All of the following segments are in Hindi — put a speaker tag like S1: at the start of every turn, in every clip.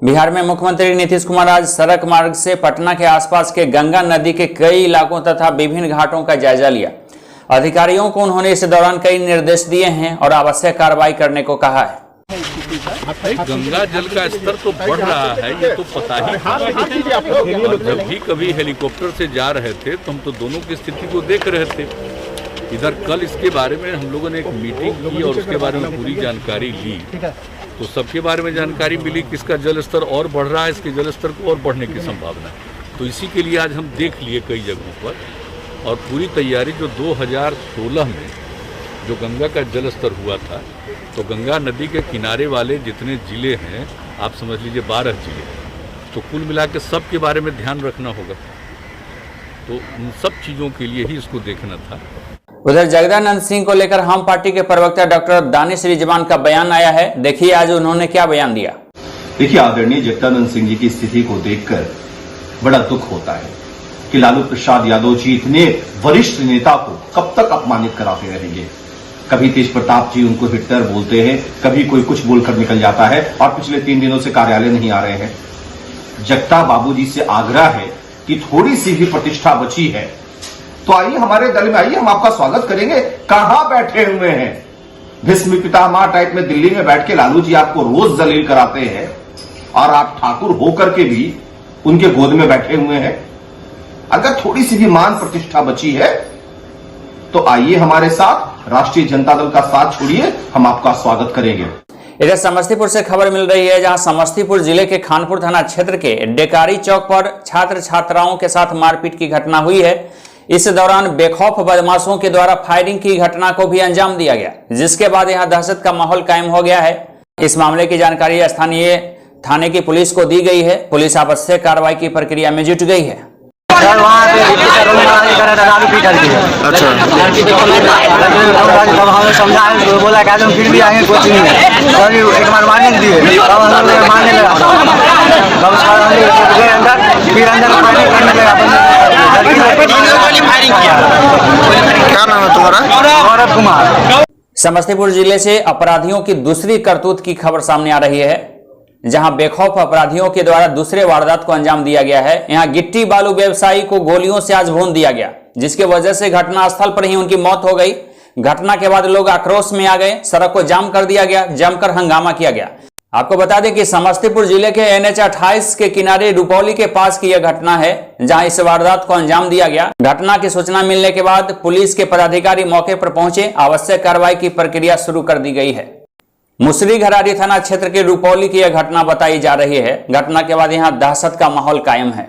S1: बिहार में मुख्यमंत्री नीतीश कुमार आज सड़क मार्ग से पटना के आसपास के गंगा नदी के कई इलाकों तथा विभिन्न घाटों का जायजा लिया। अधिकारियों को उन्होंने इस दौरान कई निर्देश दिए हैं और आवश्यक कार्रवाई करने को कहा है।
S2: गंगा जल का स्तर तो बढ़ रहा है, ये तो पता ही। और जब भी कभी हेलीकॉप्टर से जा रहे थे तो हम तो दोनों की स्थिति को देख रहे थे। इधर कल इसके बारे में हम लोगों ने एक मीटिंग की और उसके बारे में पूरी जानकारी ली, तो सबके बारे में जानकारी मिली कि इसका जल स्तर और बढ़ रहा है, इसके जल स्तर को और बढ़ने की संभावना है। तो इसी के लिए आज हम देख लिए कई जगहों पर और पूरी तैयारी जो 2016 में जो गंगा का जल स्तर हुआ था, तो गंगा नदी के किनारे वाले जितने जिले हैं, आप समझ लीजिए 12 जिले, तो कुल मिला के सब के बारे में ध्यान रखना होगा। तो उन सब चीज़ों के लिए ही इसको देखना था।
S1: उधर जगदानंद सिंह को लेकर हम पार्टी के प्रवक्ता डॉक्टर दानिश रिजवान का बयान आया है। देखिए आज उन्होंने क्या बयान दिया।
S3: देखिए, आदरणीय जगदानंद सिंह जी की स्थिति को देखकर बड़ा दुख होता है कि लालू प्रसाद यादव जी इतने वरिष्ठ नेता को कब तक अपमानित कराते रहेंगे। कभी तेज प्रताप जी उनको हिटलर बोलते हैं, कभी कोई कुछ बोलकर निकल जाता है और पिछले 3 दिनों से कार्यालय नहीं आ रहे हैं। जगता बाबूजी से आग्रह है कि थोड़ी सी भी प्रतिष्ठा बची है तो आइए हमारे दल में आइए, हम आपका स्वागत करेंगे। कहां बैठे हुए हैं? भीष्म पितामह टाइप में दिल्ली में बैठ के लालू जी आपको रोज जलील कराते हैं और आप ठाकुर होकर के भी उनके गोद में बैठे हुए हैं। अगर थोड़ी सी भी मान प्रतिष्ठा बची है तो आइए हमारे साथ, राष्ट्रीय जनता दल का साथ छोड़िए, हम आपका स्वागत करेंगे।
S1: इधर समस्तीपुर से खबर मिल रही है, जहां समस्तीपुर जिले के खानपुर थाना क्षेत्र के डेकारी चौक पर छात्र छात्राओं के साथ मारपीट की घटना हुई है। इस दौरान बेखौफ बदमाशों के द्वारा फायरिंग की घटना को भी अंजाम दिया गया, जिसके बाद यहां दहशत का माहौल कायम हो गया है। इस मामले की जानकारी स्थानीय थाने की पुलिस को दी गई है। पुलिस आवश्यक कार्रवाई की प्रक्रिया में जुट गई है।
S4: सर वहाँ पे अच्छा तब हमें समझाए तो बोला कि फिर भी आएंगे, कुछ नहीं है। एक बार मारने दिए, तब हम लोग मारने लगा, तब गए अंदर, फिर अंदर फायरिंग करने लगा। क्या नाम है तुम्हारा? गौरव कुमार।
S1: समस्तीपुर जिले से अपराधियों की दूसरी करतूत की खबर सामने आ रही है, जहां बेखौफ अपराधियों के द्वारा दूसरे वारदात को अंजाम दिया गया है। यहां गिट्टी बालू व्यवसायी को गोलियों से आज भून दिया गया, जिसके वजह से घटनास्थल पर ही उनकी मौत हो गई। घटना के बाद लोग आक्रोश में आ गए, सड़क को जाम कर दिया गया, जमकर हंगामा किया गया। आपको बता दें कि समस्तीपुर जिले के NH 28 के किनारे रुपौली के पास की यह घटना है, जहां इस वारदात को अंजाम दिया गया। घटना की सूचना मिलने के बाद पुलिस के पदाधिकारी मौके पर पहुंचे, आवश्यक कार्रवाई की प्रक्रिया शुरू कर दी गई है। मुसरी घरारी थाना क्षेत्र के रुपौली की यह घटना बताई जा रही है। घटना के बाद यहां दहशत का माहौल कायम है।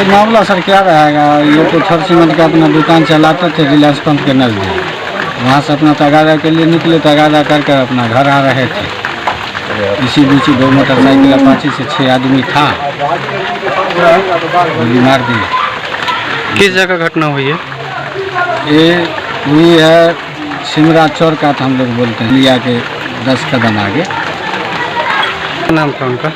S5: मामला सर क्या रहेगा, ये तो छर सीमेंट का अपना दुकान चलाते थे रिलायंस पंप के नजदीक। वहाँ से अपना तगादा के लिए निकले, तगादा करके अपना घर आ रहे थे। इसी बीच 2 मोटरसाइकिल अपाची से 6 आदमी था, गोली मार दिए।
S6: किस जगह घटना हुई है?
S5: ये हुई है सिमरा चौर का, हम लोग बोलते हैं, लिया के 10 कदम आगे।
S6: नाम था उनका?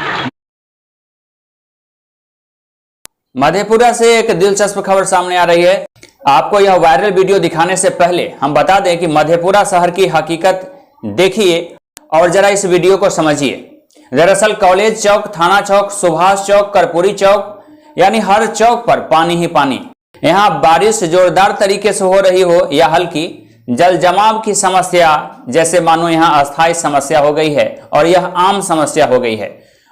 S1: मधेपुरा से एक दिलचस्प खबर सामने आ रही है। आपको यह वायरल वीडियो दिखाने से पहले हम बता दें कि मधेपुरा शहर की हकीकत देखिए और जरा इस वीडियो को समझिए। दरअसल कॉलेज चौक, थाना चौक, सुभाष चौक, कर्पूरी चौक, यानी हर चौक पर पानी ही पानी। यहाँ बारिश जोरदार तरीके से हो रही हो या हल्की, जल जमाव की समस्या जैसे मानो यहाँ अस्थायी समस्या हो गई है और यह आम समस्या हो गई है।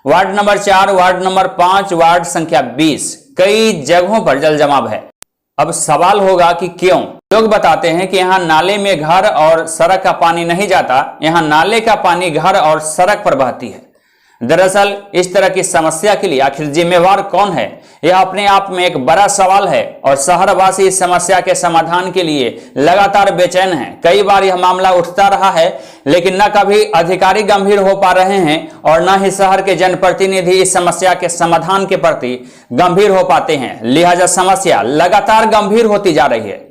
S1: Ward number 4, ward number 5, ward संख्या 20 कई जगहों पर जल जमाव है। अब सवाल होगा कि क्यों? लोग बताते हैं कि यहाँ नाले में घर और सड़क का पानी नहीं जाता, यहाँ नाले का पानी घर और सड़क पर बहती है। दरअसल इस तरह की समस्या के लिए आखिर जिम्मेवार कौन है, यह अपने आप में एक बड़ा सवाल है और शहरवासी इस समस्या के समाधान के लिए लगातार बेचैन हैं। कई बार यह मामला उठता रहा है, लेकिन न कभी अधिकारी गंभीर हो पा रहे हैं और न ही शहर के जनप्रतिनिधि इस समस्या के समाधान के प्रति गंभीर हो पाते हैं। लिहाजा समस्या लगातार गंभीर होती जा रही है।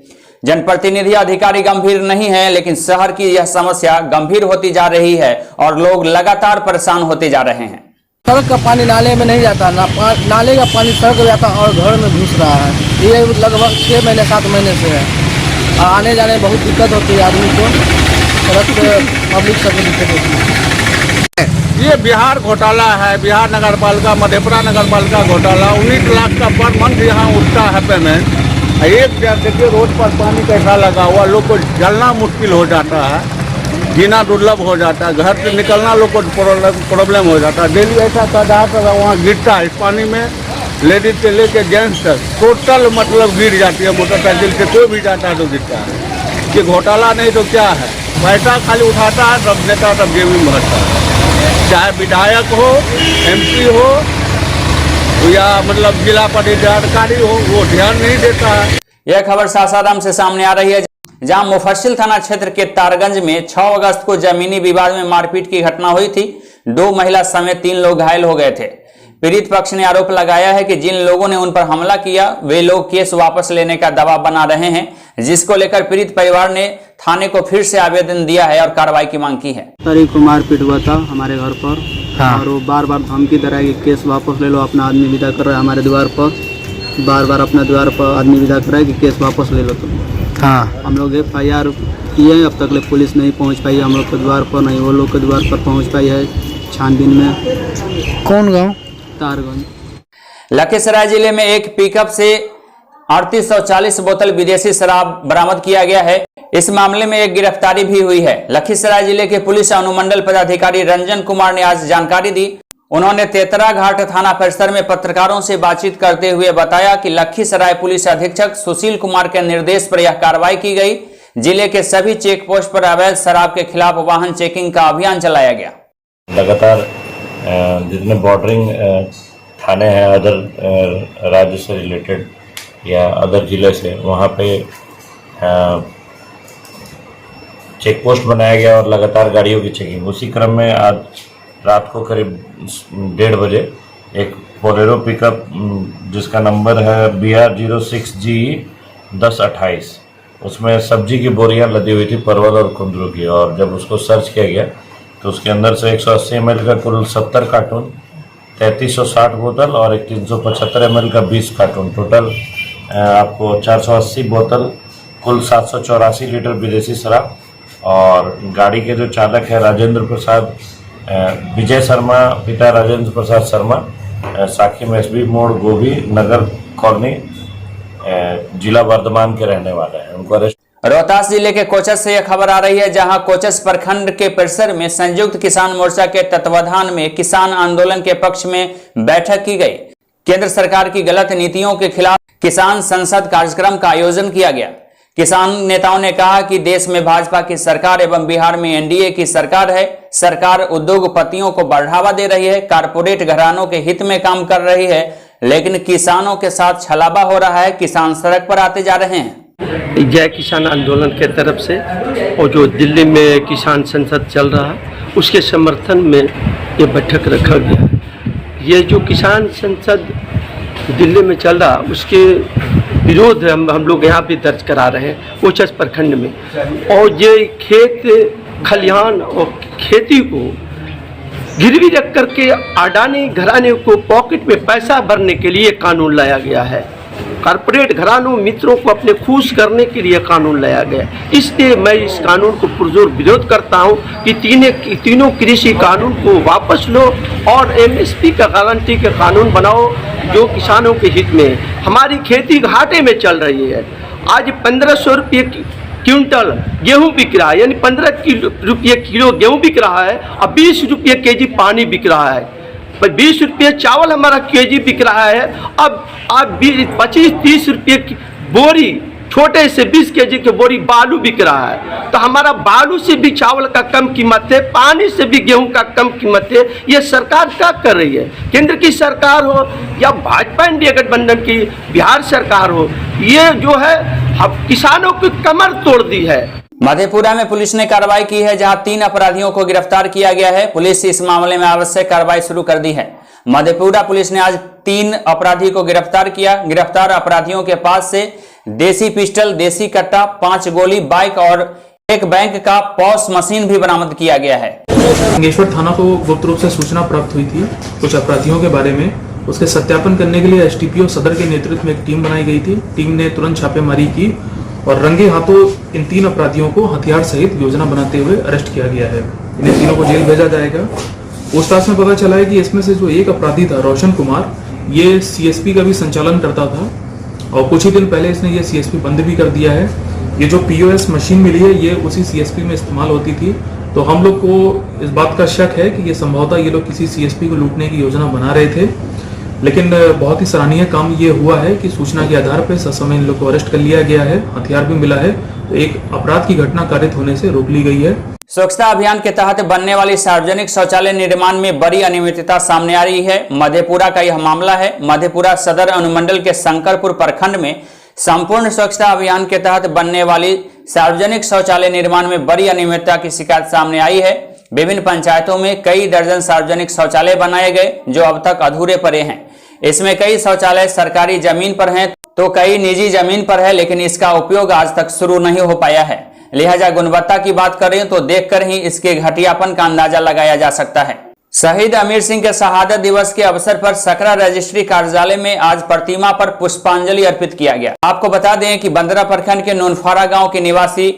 S1: जनप्रतिनिधि अधिकारी गंभीर नहीं है, लेकिन शहर की यह समस्या गंभीर होती जा रही है और लोग लगातार परेशान होते जा रहे हैं।
S4: सड़क का पानी नाले में नहीं जाता, नाले का पानी सड़क में जाता और घर में घुस रहा है। ये लगभग 6 महीने 7 महीने से है। आने जाने में बहुत दिक्कत होती है आदमी को, सड़क पे पब्लिक सब दिक्कत होती है।
S2: ये बिहार घोटाला है, बिहार नगर पालिका, मधेपुरा नगर पालिका घोटाला। 19 लाख का पर मंथ यहाँ उठता है पेमेंट। एक देखिए रोड पर पानी कैसा लगा हुआ, लोग को जलना मुश्किल हो जाता है, जीना दुर्लभ हो जाता है, घर से निकलना लोग को प्रॉब्लम हो जाता है। डेली ऐसा तादाद वहाँ गिरता है इस पानी में, लेडीज से लेके जेंट्स तक टोटल मतलब गिर जाती है। मोटरसाइकिल से कोई भी जाता है तो गिरता है। ये घोटाला नहीं तो क्या है, पैसा खाली उठाता है, सब नेता सब जेब में भरता है। चाहे विधायक हो, MP हो या मतलब जिला पदाधिकारी हो, वो ध्यान नहीं देता है।
S1: यह खबर सासाराम से सामने आ रही है, जहां मुफस्सिल थाना क्षेत्र के तारगंज में 6 अगस्त को जमीनी विवाद में मारपीट की घटना हुई थी। 2 महिला समेत 3 लोग घायल हो गए थे। पीड़ित पक्ष ने आरोप लगाया है कि जिन लोगों ने उन पर हमला किया वे लोग केस वापस लेने का दबाव बना रहे हैं, जिसको लेकर पीड़ित परिवार ने थाने को फिर से आवेदन दिया है और कार्रवाई की मांग की है।
S7: तारीख को मारपीट हुआ था हमारे घर पर। हाँ। और वो बार बार धमकी दे रहा है कि केस वापस ले लो, अपना आदमी विदा कर रहा है हमारे द्वार पर। बार बार अपना द्वार पर आदमी विदा कर रहा है कि केस वापस ले लो तुम। हाँ। हम लोग FIR किए, अब तक पुलिस नहीं पहुंच पाई है हम लोग के द्वार पर, नहीं वो लोग के द्वार पर पहुंच पाई है छानबीन में।
S6: कौन गाँव?
S7: तारगंज।
S1: लखीसराय जिले में एक पिकअप से 3840 बोतल विदेशी शराब बरामद किया गया है। इस मामले में एक गिरफ्तारी भी हुई है। लखीसराय जिले के पुलिस अनुमंडल पदाधिकारी रंजन कुमार ने आज जानकारी दी। उन्होंने तेतरा घाट थाना परिसर में पत्रकारों से बातचीत करते हुए बताया कि लखीसराय पुलिस अधीक्षक सुशील कुमार के निर्देश पर यह कार्रवाई की गई। जिले के सभी चेक पोस्ट पर अवैध शराब के खिलाफ वाहन चेकिंग का अभियान चलाया गया।
S8: लगातार जितने बॉर्डरिंग थाने हैं अदर राज्य से रिलेटेड या अदर जिले से, वहाँ पे चेक पोस्ट बनाया गया और लगातार गाड़ियों की चेकिंग। उसी क्रम में आज रात को करीब 1:30 बजे एक बोलेरो पिकअप जिसका नंबर है BR 06G 1028, उसमें सब्जी की बोरियां लदी हुई थी परवल और कुंदरू की। और जब उसको सर्च किया गया तो उसके अंदर से 180 ml का कुल 70 कार्टून, 3360 बोतल और एक 375 ml का 20 कार्टून, टोटल आपको 480 बोतल, कुल 784 लीटर विदेशी शराब। और गाड़ी के जो चालक है राजेंद्र प्रसाद विजय शर्मा, पिता राजेंद्र प्रसाद शर्मा, साखी SB मोड़ गोभी नगर कॉलोनी, जिला वर्धमान के रहने वाले हैं, उनको अरेस्ट।
S1: रोहतास जिले के कोचस से यह खबर आ रही है, जहां कोचस प्रखंड के परिसर में संयुक्त किसान मोर्चा के तत्वाधान में किसान आंदोलन के पक्ष में बैठक की गई। केंद्र सरकार की गलत नीतियों के खिलाफ किसान संसद कार्यक्रम का आयोजन किया गया। किसान नेताओं ने कहा कि देश में भाजपा की सरकार एवं बिहार में NDA की सरकार है। सरकार उद्योगपतियों को बढ़ावा दे रही है, कारपोरेट घरानों के हित में काम कर रही है, लेकिन किसानों के साथ छलावा हो रहा है। किसान सड़क पर आते जा रहे हैं।
S9: जय किसान आंदोलन के तरफ से और जो दिल्ली में किसान संसद चल रहा है उसके समर्थन में ये बैठक रखा गया। ये जो किसान संसद दिल्ली में चल रहा उसके विरोध हम लोग यहाँ भी दर्ज करा रहे हैं कोचस प्रखंड में। और ये खेत खलिहान और खेती को गिरवी रख करके अडानी घराने को पॉकेट में पैसा भरने के लिए कानून लाया गया है। कारपोरेट घरानों मित्रों को अपने खुश करने के लिए कानून लाया गया। इसलिए मैं इस कानून को पुरजोर विरोध करता हूं कि तीनों कृषि कानून को वापस लो और MSP का गारंटी का कानून बनाओ जो किसानों के हित में। हमारी खेती घाटे में चल रही है। आज 1500 रुपये क्विंटल गेहूं बिक रहा है, यानी 15 रुपये किलो गेहूं बिक रहा है और 20 रुपये केजी पानी बिक रहा है। 20 रुपये चावल हमारा केजी बिक रहा है। अब 25-30 रुपये की बोरी, छोटे से 20 केजी के बोरी बालू बिक रहा है। तो हमारा बालू से भी चावल का कम कीमत है, पानी से भी गेहूं का कम कीमत है। ये सरकार क्या कर रही है? केंद्र की सरकार हो या भाजपा NDA गठबंधन की बिहार सरकार हो, ये जो है किसानों की कमर तोड़ दी है।
S1: मधेपुरा में पुलिस ने कार्रवाई की है, जहां 3 अपराधियों को गिरफ्तार किया गया है। पुलिस इस मामले में आवश्यक कार्रवाई शुरू कर दी है। मधेपुरा पुलिस ने आज 3 अपराधी को गिरफ्तार किया। गिरफ्तार अपराधियों के पास से देसी पिस्टल, देसी कट्टा, 5 गोली, बाइक और एक बैंक का पॉस मशीन भी बरामद किया गया है।
S10: गंगेश्वर थाना को गुप्त रूप से सूचना प्राप्त हुई थी कुछ अपराधियों के बारे में। उसके सत्यापन करने के लिए STPO सदर के नेतृत्व में एक टीम बनाई गई थी। टीम ने तुरंत छापेमारी की और रंगे हाथों इन 3 अपराधियों को हथियार सहित योजना बनाते हुए अरेस्ट किया गया है। इन्हें तीनों को जेल भेजा जाएगा पूछताछ में पता चला है कि इसमें से जो एक अपराधी था रोशन कुमार, ये सीएसपी का भी संचालन करता था और कुछ ही दिन पहले इसने ये सीएसपी बंद भी कर दिया है। ये जो पीओएस मशीन मिली है ये उसी सीएसपी में इस्तेमाल होती थी। तो हम लोग को इस बात का शक है कि ये संभवतः ये लोग किसी सीएसपी को लूटने की योजना बना रहे थे। लेकिन बहुत ही सराहनीय काम ये हुआ है कि सूचना के आधार पर ससमय इन लोग को अरेस्ट कर लिया गया है, हथियार भी मिला है, तो एक अपराध की घटना कारित होने से रोक ली गई है।
S1: स्वच्छता अभियान के तहत बनने वाली सार्वजनिक शौचालय निर्माण में बड़ी अनियमितता सामने आ रही है। मधेपुरा का यह मामला है। मधेपुरा सदर अनुमंडल के शंकरपुर प्रखंड में संपूर्ण स्वच्छता अभियान के तहत बनने वाली सार्वजनिक शौचालय निर्माण में बड़ी अनियमितता की शिकायत सामने आई है। विभिन्न पंचायतों में कई दर्जन सार्वजनिक शौचालय बनाए गए जो अब तक अधूरे पड़े हैं। इसमें कई शौचालय सरकारी जमीन पर हैं तो कई निजी जमीन पर है, लेकिन इसका उपयोग आज तक शुरू नहीं हो पाया है। लिहाजा गुणवत्ता की बात करें तो देखकर ही इसके घटियापन का अंदाजा लगाया जा सकता है। शहीद अमीर सिंह के शहादत दिवस के अवसर पर सकरा रजिस्ट्री कार्यालय में आज प्रतिमा पर पुष्पांजलि अर्पित किया गया। आपको बता दें कि बंदरा प्रखंड के नूनफारा गांव के निवासी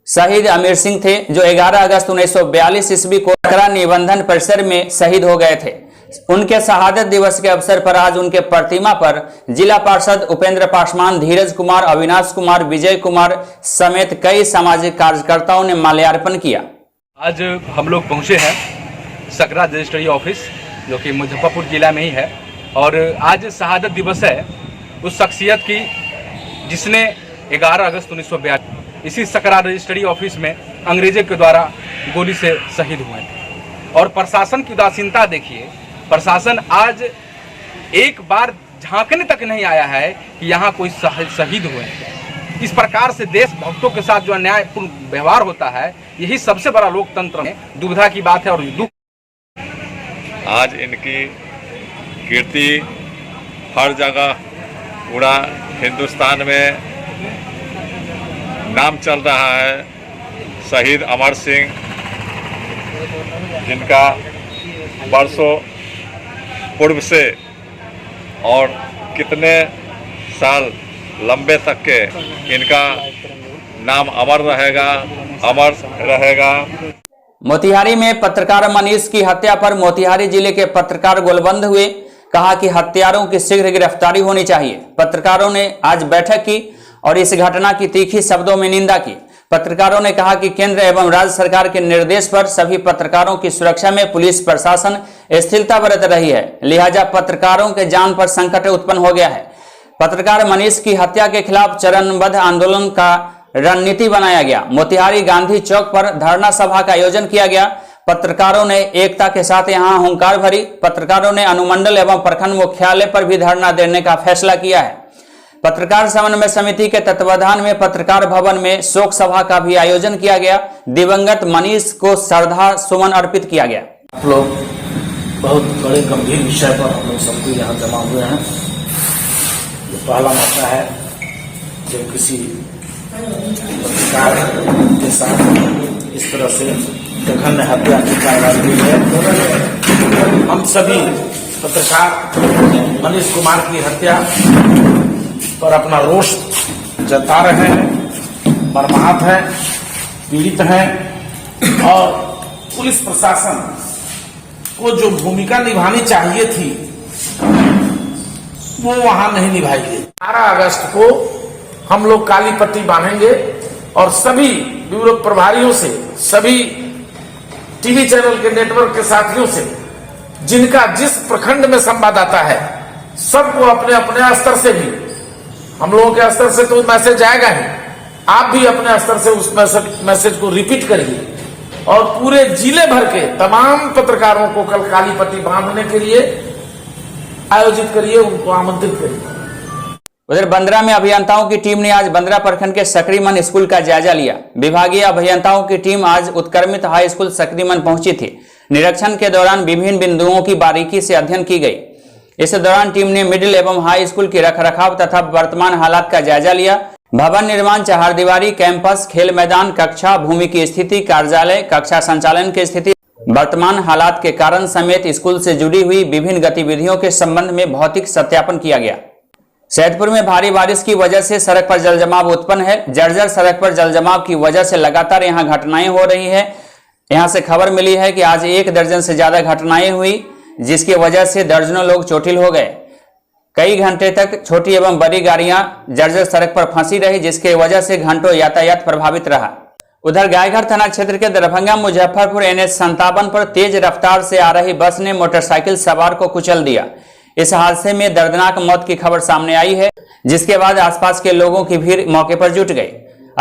S1: शहीद अमीर सिंह थे जो 11 अगस्त 1942 ईस्वी को सकरा निबंधन परिसर में शहीद हो गए थे। उनके शहादत दिवस के अवसर पर आज उनके प्रतिमा पर जिला पार्षद उपेंद्र पासवान, धीरज कुमार, अविनाश कुमार, विजय कुमार समेत कई सामाजिक कार्यकर्ताओं ने माल्यार्पण किया।
S11: आज हम लोग पहुंचे हैं सकरा रजिस्ट्री ऑफिस जो कि मुजफ्फरपुर जिला में ही है और आज शहादत दिवस है उस शख्सियत की जिसने 11 अगस्त 1942 इसी सकरा रजिस्ट्री ऑफिस में अंग्रेजों के द्वारा गोली से शहीद हुए थे। और प्रशासन की उदासीनता देखिए, प्रशासन आज एक बार झांकने तक नहीं आया है कि यहाँ कोई शहीद हुए। इस प्रकार से देशभक्तों के साथ जो अन्यायपूर्ण व्यवहार होता है यही सबसे बड़ा लोकतंत्र में दुविधा की बात है और दुख।
S12: आज इनकी कीर्ति हर जगह पूरा हिंदुस्तान में नाम चल रहा है। शहीद अमर सिंह जिनका बरसों पूर्व से और कितने साल लंबे तक के इनका नाम अमर रहेगा।
S1: मोतिहारी में पत्रकार मनीष की हत्या पर मोतिहारी जिले के पत्रकार गोलबंद हुए। कहा कि हत्यारों की शीघ्र गिरफ्तारी होनी चाहिए। पत्रकारों ने आज बैठक की और इस घटना की तीखी शब्दों में निंदा की। पत्रकारों ने कहा कि केंद्र एवं राज्य सरकार के निर्देश पर सभी पत्रकारों की सुरक्षा में पुलिस प्रशासन स्थिरता बरत रही है, लिहाजा पत्रकारों के जान पर संकट उत्पन्न हो गया है। पत्रकार मनीष की हत्या के खिलाफ चरणबद्ध आंदोलन का रणनीति बनाया गया। मोतिहारी गांधी चौक पर धरना सभा का आयोजन किया गया। पत्रकारों ने एकता के साथ यहां हुंकार भरी। पत्रकारों ने अनुमंडल एवं प्रखंड मुख्यालय पर भी धरना देने का फैसला किया है। पत्रकार समन्वय समिति के तत्वाधान में पत्रकार भवन में शोक सभा का भी आयोजन किया गया। दिवंगत मनीष को श्रद्धा सुमन अर्पित किया गया।
S13: आप लोग बहुत बड़े गंभीर विषय पर हम लोग सबको यहाँ जमा हुए हैं। ये पहला मौका है जब किसी पत्रकार के साथ इस तरह से जघन्य हत्या की कार्रवाई हुई है। हम सभी पत्रकार मनीष कुमार की हत्या पर अपना रोष जता रहे हैं, मर्माहत हैं, पीड़ित हैं और पुलिस प्रशासन को जो भूमिका निभानी चाहिए थी वो वहां नहीं निभाई गई। 12 अगस्त को हम लोग काली पट्टी बांधेंगे और सभी ब्यूरो प्रभारियों से, सभी टीवी चैनल के नेटवर्क के साथियों से, जिनका जिस प्रखंड में संवाददाता है, सबको अपने अपने स्तर से भी, हम लोगों के स्तर से तो मैसेज आएगा ही, आप भी अपने स्तर से उस मैसेज को रिपीट करिए और पूरे जिले भर के तमाम पत्रकारों को कल काली पट्टी बांधने के लिए आयोजित करिए, उनको आमंत्रित करिए।
S1: उधर बंदरा में अभियंताओं की टीम ने आज बंदरा प्रखंड के सकरीमन स्कूल का जायजा लिया। विभागीय अभियंताओं की टीम आज उत्क्रमित हाई स्कूल सकरीमन पहुंची थी। निरीक्षण के दौरान विभिन्न बिंदुओं की बारीकी से अध्ययन की गई। इस दौरान टीम ने मिडिल एवं हाई स्कूल की रखरखाव तथा वर्तमान हालात का जायजा लिया। भवन निर्माण, चहारदीवारी, कैंपस, खेल मैदान, कक्षा, भूमि की स्थिति, कार्यालय, कक्षा संचालन की स्थिति, वर्तमान हालात के कारण समेत स्कूल से जुड़ी हुई विभिन्न गतिविधियों के संबंध में भौतिक सत्यापन किया गया। सैदपुर में भारी बारिश की वजह से सड़क पर जलजमाव उत्पन्न है। जर्जर सड़क पर जलजमाव की वजह से लगातार यहां घटनाएं हो रही है। यहां से खबर मिली है कि आज 1 दर्जन से ज्यादा घटनाएं हुई, जिसकी वजह से दर्जनों लोग चोटिल हो गए। कई घंटे तक छोटी एवं बड़ी गाड़ियां जर्जर सड़क पर फंसी रही, जिसके वजह से घंटों यातायात प्रभावित रहा। उधर गायघर थाना क्षेत्र के दरभंगा मुजफ्फरपुर NH 57 पर तेज रफ्तार से आ रही बस ने मोटरसाइकिल सवार को कुचल दिया। इस हादसे में दर्दनाक मौत की खबर सामने आई है, जिसके बाद आसपास के लोगों की भीड़ मौके पर जुट गई।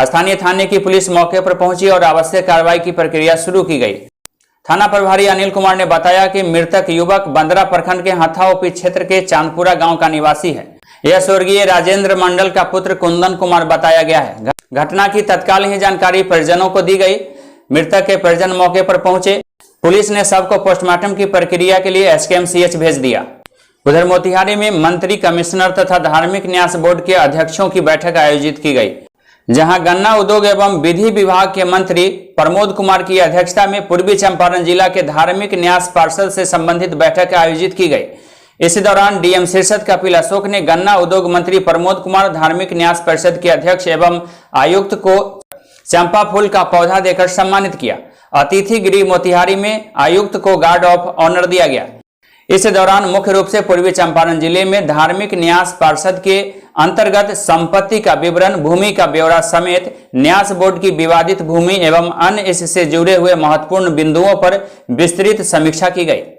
S1: स्थानीय थाने की पुलिस मौके पर पहुंची और आवश्यक कार्रवाई की प्रक्रिया शुरू की गई। थाना प्रभारी अनिल कुमार ने बताया कि मृतक युवक बंदरा प्रखंड के हथाओपी क्षेत्र के चांदपुरा गांव का निवासी है। यह स्वर्गीय राजेंद्र मंडल का पुत्र कुंदन कुमार बताया गया है। घटना की तत्काल ही जानकारी परिजनों को दी गई। मृतक के परिजन मौके पर पहुंचे। पुलिस ने शव को पोस्टमार्टम की प्रक्रिया के लिए SKMCH भेज दिया। उधर मोतिहारी में मंत्री, कमिश्नर तथा धार्मिक न्यास बोर्ड के अध्यक्षों की बैठक आयोजित की गई, जहां गन्ना उद्योग एवं विधि विभाग के मंत्री प्रमोद कुमार की अध्यक्षता में पूर्वी चंपारण जिला के धार्मिक न्यास पार्षद से संबंधित बैठक आयोजित की गई। इसी दौरान DM शीर्षद कपिल अशोक ने गन्ना उद्योग मंत्री प्रमोद कुमार, धार्मिक न्यास परिषद के अध्यक्ष एवं आयुक्त को चंपा फूल का पौधा देकर सम्मानित किया। अतिथि गृह मोतिहारी में आयुक्त को गार्ड ऑफ ऑनर दिया गया। इस दौरान मुख्य रूप से पूर्वी चंपारण जिले में धार्मिक न्यास पार्षद के अंतर्गत संपत्ति का विवरण, भूमि का ब्यौरा समेत न्यास बोर्ड की विवादित भूमि एवं अन्य इससे जुड़े हुए महत्वपूर्ण बिंदुओं पर विस्तृत समीक्षा की गई।